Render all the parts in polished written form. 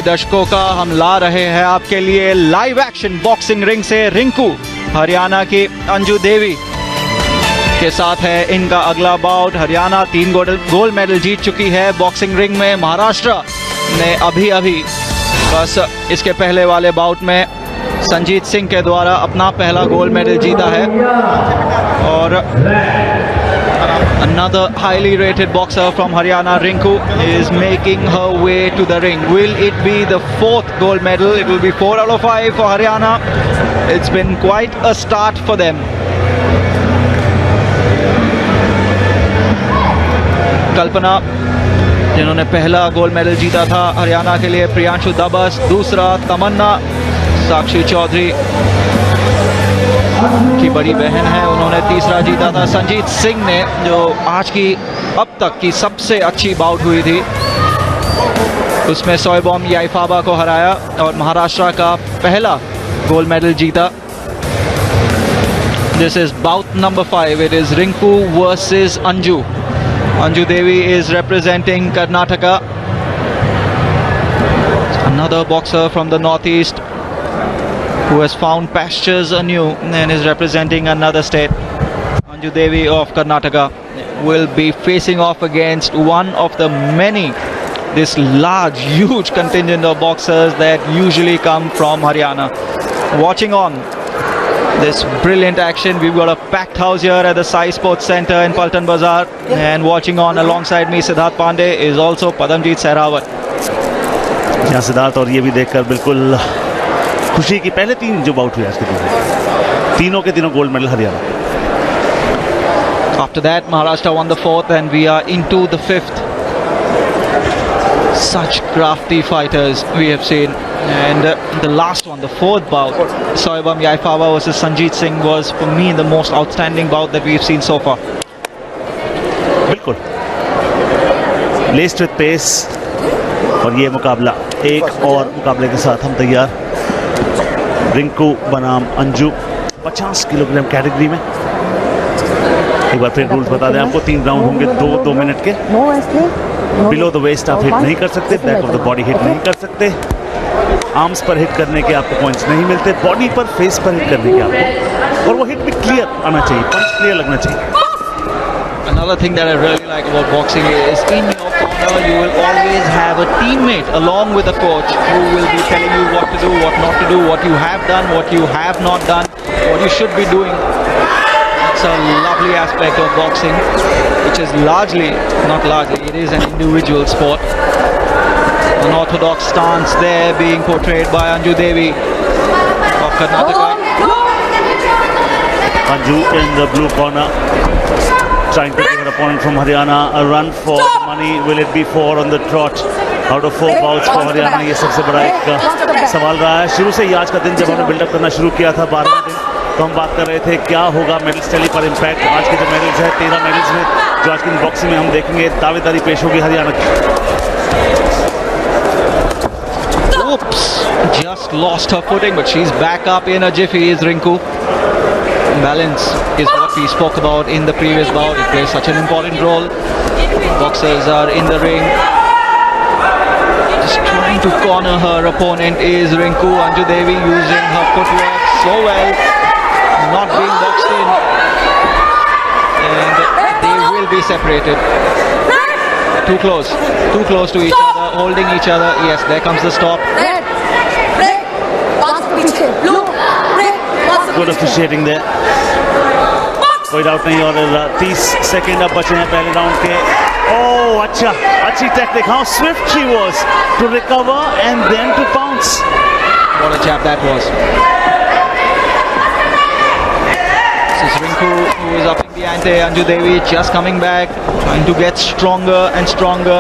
दर्शकों का हम ला रहे हैं आपके लिए लाइव एक्शन बॉक्सिंग रिंग से रिंकू हरियाणा की अंजू देवी के साथ है इनका अगला बाउट। हरियाणा 3 गोल्ड मेडल जीत चुकी है बॉक्सिंग रिंग में। महाराष्ट्र ने अभी बस इसके पहले वाले बाउट में संजीत सिंह के द्वारा अपना पहला गोल्ड मेडल जीता है। और another highly rated boxer from Haryana, Rinku, is making her way to the ring. Will it be the 4th gold medal? It will be 4 out of 5 for Haryana. It's been quite a start for them. कल्पना जिन्होंने पहला gold medal जीता था हरियाणा के लिए, प्रियांशु दबस दूसरा, तमन्ना साक्षी चौधरी की बड़ी बहन है, उन्होंने तीसरा जीता था। संजीत सिंह ने जो आज की अब तक की सबसे अच्छी बाउट हुई थी उसमें सोयबॉम याइफाबा को हराया और महाराष्ट्र का पहला गोल्ड मेडल जीता। This is bout number 5. It is Rinku versus Anju. Anju Devi is representing Karnataka. Another boxer from the northeast who has found pastures anew and is representing another state. Anju Devi of Karnataka will be facing off against one of the many, this large, huge contingent of boxers that usually come from Haryana. Watching on this brilliant action, we've got a packed house here at the Sai Sports Center in Paltan Bazaar, and watching on alongside me Siddharth Pandey is also Padamjeet Sehrawat. यहाँ सिद्धार्थ, और ये भी देखकर बिल्कुल खुशी की पहले 3 जो बाउट हुए आज के दिन, तीनों के तीनों gold medal Haryana. After that, Maharashtra won the 4th and we are into the 5th. Such crafty fighters we have seen. And the last one, the 4th bout, Soybam Yaifaba versus Sanjeet Singh, was for me the most outstanding bout that we've seen so far. बिल्कुल laced with pace. और ये मुकाबला, एक और मुकाबले के साथ हम तैयार. रिंकू बनाम अंजू 50 किलोग्राम कैटेगरी में. एक बार फिर रूल्स बता दें आपको. 3 राउंड होंगे, 2 मिनट के. बिलो द वेस्ट आप हिट नहीं कर सकते, back of the body hit नहीं कर सकते, आर्म्स पर हिट करने के आपको पॉइंट्स नहीं मिलते, बॉडी पर, फेस पर हिट करने के आपको, और वो हिट भी क्लियर आना चाहिए, पंच क्लियर लगना चाहिए. Another thing that I really like about boxing is in your corner you will always have a teammate along with a coach who will be telling you what to do, what not to do, what you have done, what you have not done, what you should be doing. It's a lovely aspect of boxing, which is not largely, it is an individual sport. An orthodox stance there being portrayed by Anju Devi of Karnataka. Anju in the blue corner, trying to give her opponent from Haryana a run for the money. Will it be 4 on the trot out of 4 bouts for Haryana? ये सबसे बड़ा एक सवाल रहा है. शुरू से ही आज का दिन जब हमने बिल्डअप करना शुरू किया था 12वां दिन, तो हम बात कर रहे थे क्या होगा मेडल्स टैली पर इम्पैक्ट. आज के जो मेडल्स है 13 मेडल्स में जो आज की बॉक्सिंग में हम देखेंगे, दावेदारी पेश होगी हरियाणा की. Oops, just lost her footing, but she's back up in a jiffy. Is Rinku. Balance is what we spoke about in the previous bout. It plays such an important role. Boxers are in the ring, just trying to corner her opponent is Rinku. Anju Devi using her footwork so well, not being boxed in, and they will be separated. Too close to each other, holding each other. Yes, there comes the stop. Good officiating there. कोई doubt नहीं. और 30 second अब बचे हैं पहले round के. Oh, अच्छी technique. How swift she was to recover and then to pounce. What a jab that was. This is Rinku who is upping the ante. Anju Devi just coming back, trying to get stronger and stronger.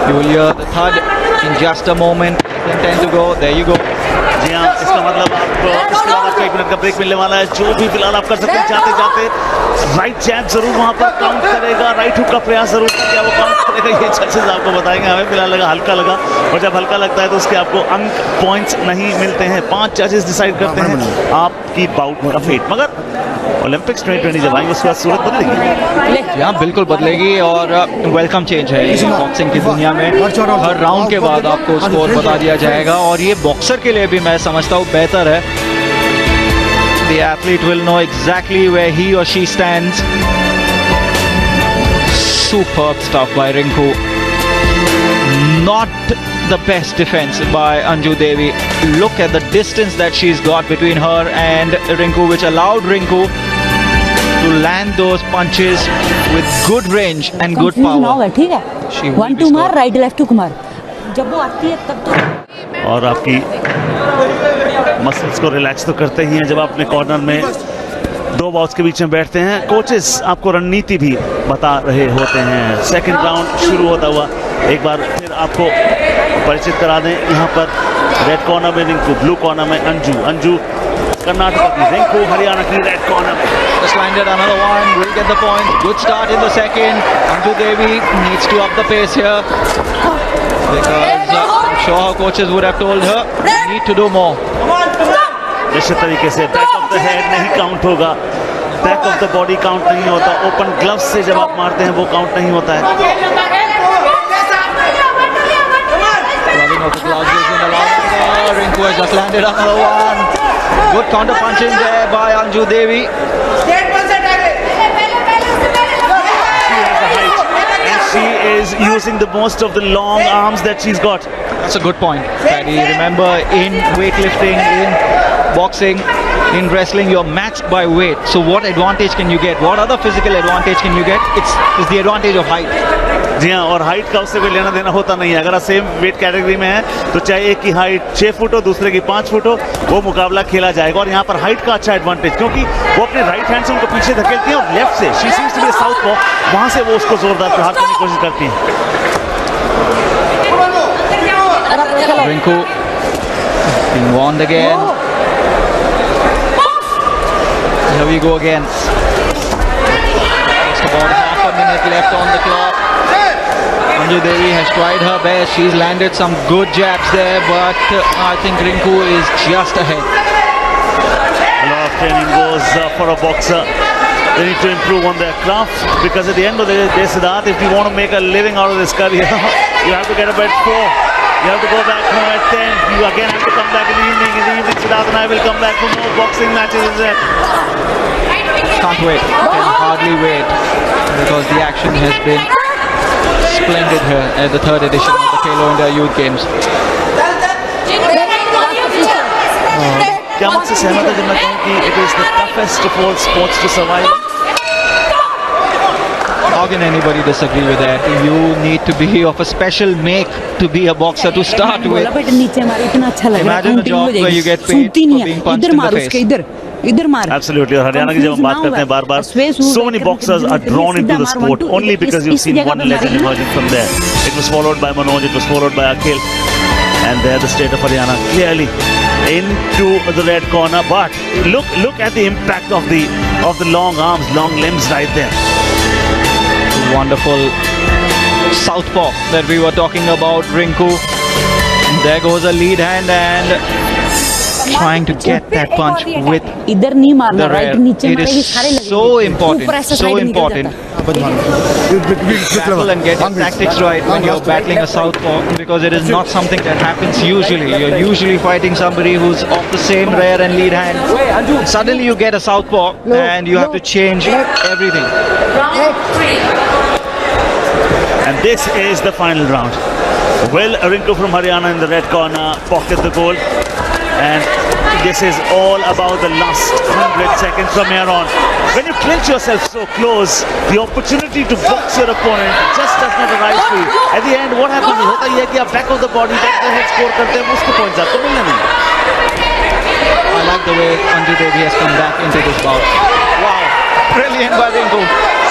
You will hear the thud in just a moment. 10 to go. There you go. जी हाँ, इसका मतलब आपको इसके बाद आपको 1 minute का break मिलने वाला है. जो भी फिलहाल आप कर सकते हैं, जाते राइट जैब जरूर वहां पर काउंट करेगा, राइट हुक का प्रयास जरूर किया, वो काउंट करेगा, ये जजेस आपको बताएंगे। हमें फिलहाल लगा हल्का लगा, और जब हल्का लगता है तो उसके आपको अंक पॉइंट्स नहीं मिलते हैं। 5 जजेस डिसाइड करते हैं आपकी बाउट का फेट। मगर ओलंपिक्स 2020 जब आएंगे उसके बाद सूरत बदलेगी। यहाँ बिल्कुल बदलेगी, और वेलकम चेंज है इस बॉक्सिंग की दुनिया में। हर राउंड के बाद आपको स्कोर बता दिया जाएगा, और ये बॉक्सर के लिए भी मैं समझता हूँ बेहतर है। The athlete will know exactly where he or she stands. Superb stuff by Rinku. Not the best defense by Anju Devi. Look at the distance that she's got between her and Rinku, which allowed Rinku to land those punches with good range and good power. ठीक है, She will 1 be 2 मार, scored. Right left 2 मार, जब वो आती है तब तो। और आपकी मसल्स को रिलैक्स तो करते ही हैं जब आप अपने कॉर्नर में 2 बॉक्स के बीच में बैठते हैं। कोचेस आपको रणनीति भी बता रहे होते हैं। सेकंड राउंड शुरू होता हुआ एक बार फिर आपको परिचित करा दें। यहाँ पर रेड कॉर्नर में रिंकू, ब्लू कॉर्नर में अंजू कर्नाटक की, रिंकू हरियाणा की रेड कॉर्नर में। Just landed another one, will get the point. Good start in the second. Anju Devi needs to up the pace here, because I'm sure her coaches would have told her you need to do more. निश्चित तरीके से back of the head नहीं count होगा, back of the body count नहीं होता, open gloves से जब आप मारते हैं वो काउंट नहीं होता है। Rubbing of the gloves isn't allowed. Rinku has just landed another one. Good counter punching there by Anju Devi. She is using the most of the long arms that she's got. That's a good point, Paddy. Remember, in weightlifting, in boxing, in wrestling, you're matched by weight. So what advantage can you get? What other physical advantage can you get? It's the advantage of height. जी हाँ, और height का उससे कोई लेना देना होता नहीं है। अगर आप सेम वेट कैटेगरी में है तो चाहे एक की हाइट 6 फुट हो, दूसरे की 5 फुट हो, वो मुकाबला खेला जाएगा। और यहाँ पर हाइट का अच्छा एडवांटेज, क्योंकि वो अपने राइट हैंड से उनको पीछे धकेलती हैं और लेफ्ट से, she seems to be south को, वहाँ से वो उसको जोरदार प्रहार करने की कोशिश करती हैं। Rinku being warned again. Here we go again. Just about half a minute left on the clock. Anju Devi has tried her best. She's landed some good jabs there, but I think Rinku is just ahead. A lot of training goes for a boxer. They need to improve on their craft, because at the end of the day, Siddharth, if you want to make a living out of this career, you have to get up at 4. You have to go back home at 10. You again have to come back in the evening. In the evening, Siddharth and I will come back for more boxing matches instead. Can't wait. Can hardly wait, because the action has been splendid here at the 3rd edition of the Khelo India Youth Games. क्या मुझसे सहमत है जब मैं कहूँ कि it is the toughest of all sports to survive? How can anybody disagree with that? You need to be of a special make to be a boxer to start बोला with. बेटा नीचे मार, इतना अच्छा लग रहा है। Imagine a job where you get paid सुनती for नहीं being है, punched इधर in the मार face. उसके, इधर मार। Absolutely. और हरियाणा की जब हम बात करते हैं बार बार, so many boxers are drawn into the sport only because you've seen one legend emerging from there. It was followed by Manoj, it was followed by Akhil, and they're the state of Haryana clearly into the red corner. But look at the impact of the long arms, long limbs right there. Wonderful southpaw that we were talking about, Rinku. There goes a lead hand and trying to get that punch with इधर नहीं मारना, the right rear. नीचे It मारेगी, is सारे लगेंगे। so important, ऊपर ऐसा so side निकल important. जाता है। Battle and get your tactics right when you're battling a southpaw, because it is not something that happens usually. You're usually fighting somebody who's of the same rear and lead hand. Suddenly you get a southpaw and you have to change everything. And this is the final round. Will Rinku from Haryana in the red corner pocket the gold? And this is all about the last 100 seconds from here on. When you clinch yourself so close, the opportunity to box your opponent just does not arise for you. At the end, what happens is, होता ये है कि आप back of the body, back of the head score करते हैं, उसको points आपको मिलने नहीं। I like the way Anju Devi has come back into this bout. Wow, brilliant by Rinku.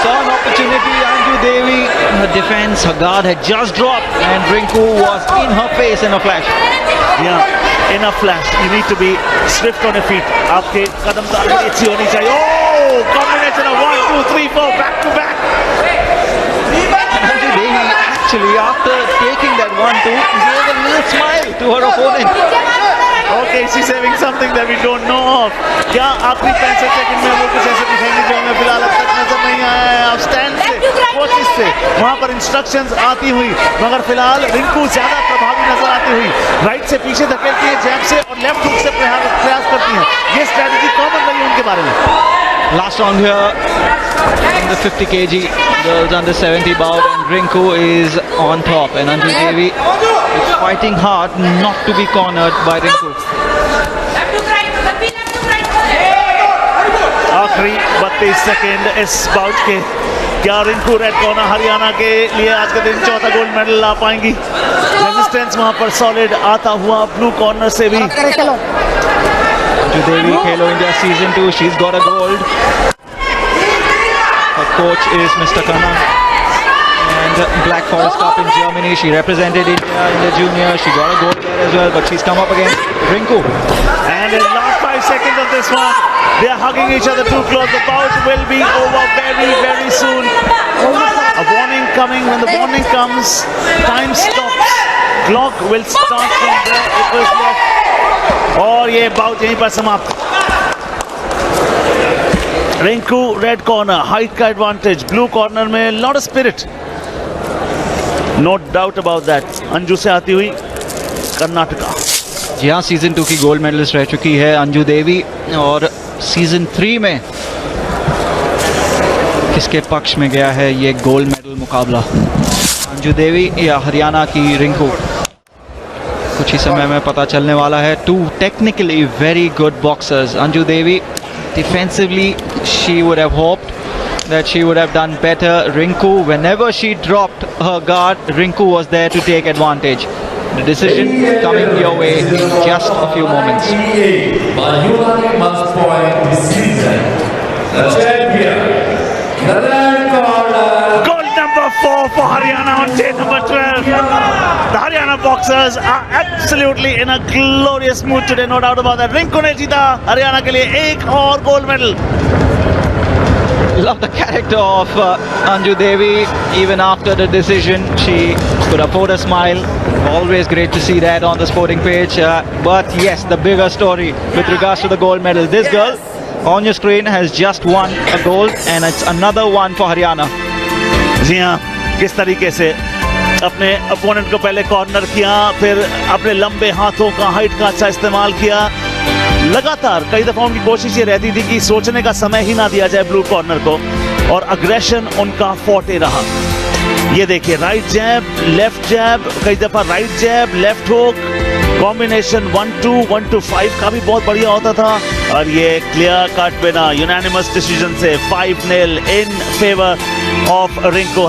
Saw an opportunity, Anju Devi, her defense, her guard had just dropped and Rinku was in her face in a flash. Yeah, in a flash. You need to be swift on your feet. आपके कदम ताल बड़ी अच्छी होनी चाहिए. Oh, combination of 1, 2, 3. actually, after taking that 1-2, gave a little smile to her opponent. Okay, she's having something that we don't know of. क्या आखिरी 65 second में वो कुछ ऐसे दिखाएंगे जो हमें फिलहाल अब तक नजर नहीं आया है। अब स्टैंड से कोचिस से वहां पर इंस्ट्रक्शंस आती हुई, मगर फिलहाल रिंकू ज्यादा प्रभावी नजर आती हुई। राइट से पीछे धकेलती है जैब से और लेफ्ट हुक से प्रयास करती है। ये स्ट्रेटजी कॉमन रही उनके बारे में। Last round here in the 50 kg girls under 70 bout, and Rinku is on top, and Anju Devi is fighting hard not to be cornered by Rinku. आखिरी 32 सेकंड इस बाउट के। क्या रिंकू रेड कॉर्नर हरियाणा के लिए आज के दिन चौथा गोल्ड मेडल ला पाएंगी? रेजिस्टेंस वहां पर सॉलिड आता हुआ ब्लू कॉर्नर से भी। Anju Devi, Khelo India Season 2, she's got a gold. Her coach is Mr. Kannan. And Black Forest Cup in Germany, she represented India in the junior. She got a gold there as well, but she's come up against Rinku. And in last 5 seconds of this one, they are hugging each other too close. The bout will be over very, very soon. A warning coming. When the warning comes, time stops. Clock will start from where it was left. और ये bought यहीं पर समाप्त। Rinku red corner, height का advantage, blue corner में lot of spirit, no doubt about that. Anju से आती हुई कर्नाटका। जी हाँ, सीजन 2 की गोल्ड मेडलिस्ट रह चुकी है अंजू देवी, और सीजन 3 में किसके पक्ष में गया है ये गोल्ड मेडल मुकाबला, अंजू देवी या हरियाणा की रिंकू? कुछ ही समय में पता चलने वाला है। Two technically very good boxers. Anju Devi defensively she would have hoped that she would have done better. Rinku, whenever she dropped her guard, Rinku was there to take advantage. The decision coming your way in just a few moments. By unanimous point decision, the champion, the red corner. Goal number 4 for Haryana on day number 12. The Haryana boxers are absolutely in a glorious mood today, no doubt about that. Rinku ने जीता हरियाणा के लिए एक और gold medal. Love the character of Anju Devi. Even after the decision, she could afford a smile. Always great to see that on the sporting page. But yes, the bigger story with regards to the gold medal. This girl on your screen has just won a gold, and it's another one for Haryana. जी हाँ, किस तरीके से अपने opponent को पहले corner किया, फिर अपने लंबे हाथों का, हाइट का अच्छा इस्तेमाल किया। लगातार कई दफा उनकी कोशिश ये रहती थी कि सोचने का समय ही ना दिया जाए ब्लू कॉर्नर को, और अग्रेशन उनका फोर्टे रहा। ये देखिए, राइट जैब, लेफ्ट जैब, कई दफा राइट जैब, लेफ्ट हुक, कॉम्बिनेशन 1-2, 1-5 का भी बहुत बढ़िया होता था। और ये क्लियर कट बिना यूनानिमस डिसीजन से 5-0 इन फेवर ऑफ रिंकू।